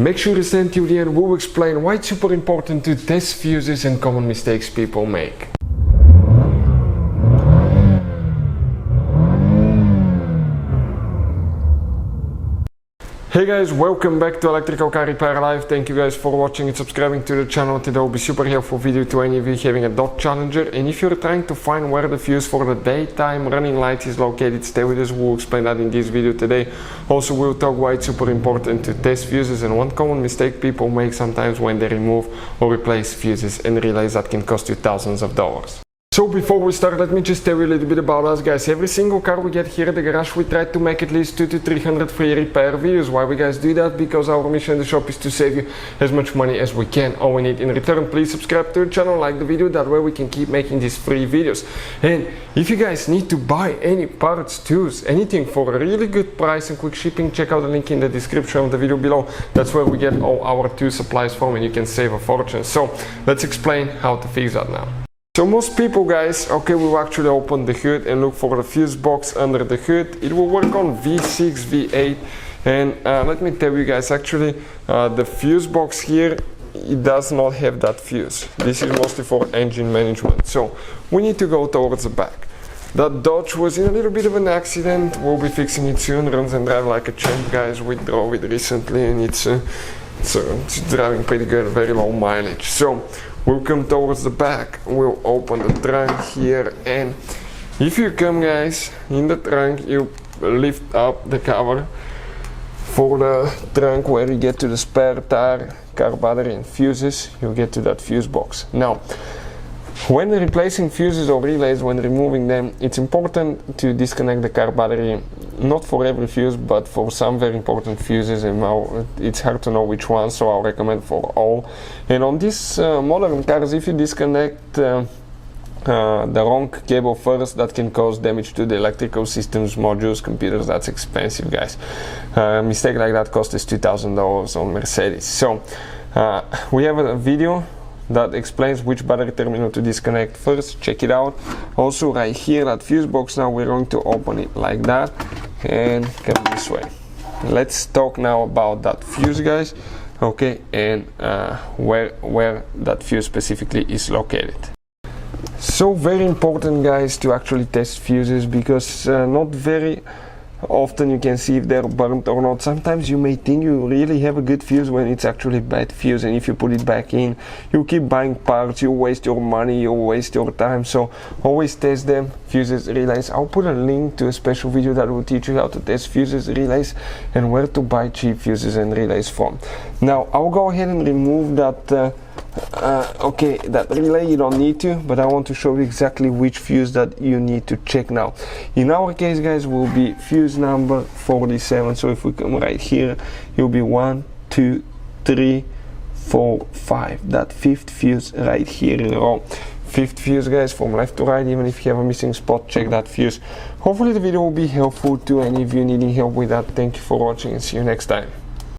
Make sure to stay till the end. We'll explain why it's super important to test fuses and common mistakes people make. Hey guys, welcome back to Electrical Car Repair Live. Thank you guys for watching and subscribing to the channel. Today will be super helpful video to any of you having a Dodge Challenger. And if you're trying to find where the fuse for the daytime running light is located, stay with us. We'll explain that in this video today. Also, we'll talk why it's super important to test fuses and one common mistake people make sometimes when they remove or replace fuses and realize that can cost you thousands of dollars. So before we start, let me just tell you a little bit about us, guys. Every single car we get here at the garage, we try to make at least 200 to 300 free repair videos. Why we guys do that? Because our mission in the shop is to save you as much money as we can. All we need in return, please subscribe to the channel, like the video, that way we can keep making these free videos. And if you guys need to buy any parts, tools, anything for a really good price and quick shipping, check out the link in the description of the video below. That's where we get all our tool supplies from and you can save a fortune. So let's explain how to fix that now. So most people, guys, okay, will actually open the hood and look for the fuse box under the hood. It will work on V6, V8, and let me tell you guys, actually the fuse box here, it does not have that fuse. This is mostly for engine management, so we need to go towards the back. That Dodge was in a little bit of an accident. We'll be fixing it soon. Runs and drive like a champ, guys. We drove it recently and it's driving pretty good, very low mileage. So we'll come towards the back, we'll open the trunk here, and if you come, guys, in the trunk, you lift up the cover for the trunk where you get to the spare tire, car battery and fuses. You get to that fuse box. Now, when replacing fuses or relays, when removing them, it's important to disconnect the car battery, not for every fuse, but for some very important fuses, and now it's hard to know which one, so I'll recommend for all. And on these modern cars, if you disconnect the wrong cable first, that can cause damage to the electrical systems, modules, computers. That's expensive, guys. A mistake like that cost us $2,000 on Mercedes. So we have a video that explains which battery terminal to disconnect first. Check it out. Also right here, that fuse box, now we're going to open it like that and come this way. Let's talk now about that fuse, guys, okay, and where that fuse specifically is located. So very important, guys, to actually test fuses, because not very often you can see if they're burnt or not. Sometimes you may think you really have a good fuse when it's actually a bad fuse, and if you put it back in, you keep buying parts, you waste your money, you waste your time. So always test them, fuses, relays. I'll put a link to a special video that will teach you how to test fuses, relays, and where to buy cheap fuses and relays from. Now I'll go ahead and remove that okay, that relay you don't need to, but I want to show you exactly which fuse that you need to check now. In our case, guys, will be fuse number 47. So if we come right here, you'll be 1, 2, 3, 4, 5. That fifth fuse right here in a row. Fifth fuse, guys, from left to right. Even if you have a missing spot, check that fuse. Hopefully the video will be helpful to any of you needing help with that. Thank you for watching and see you next time.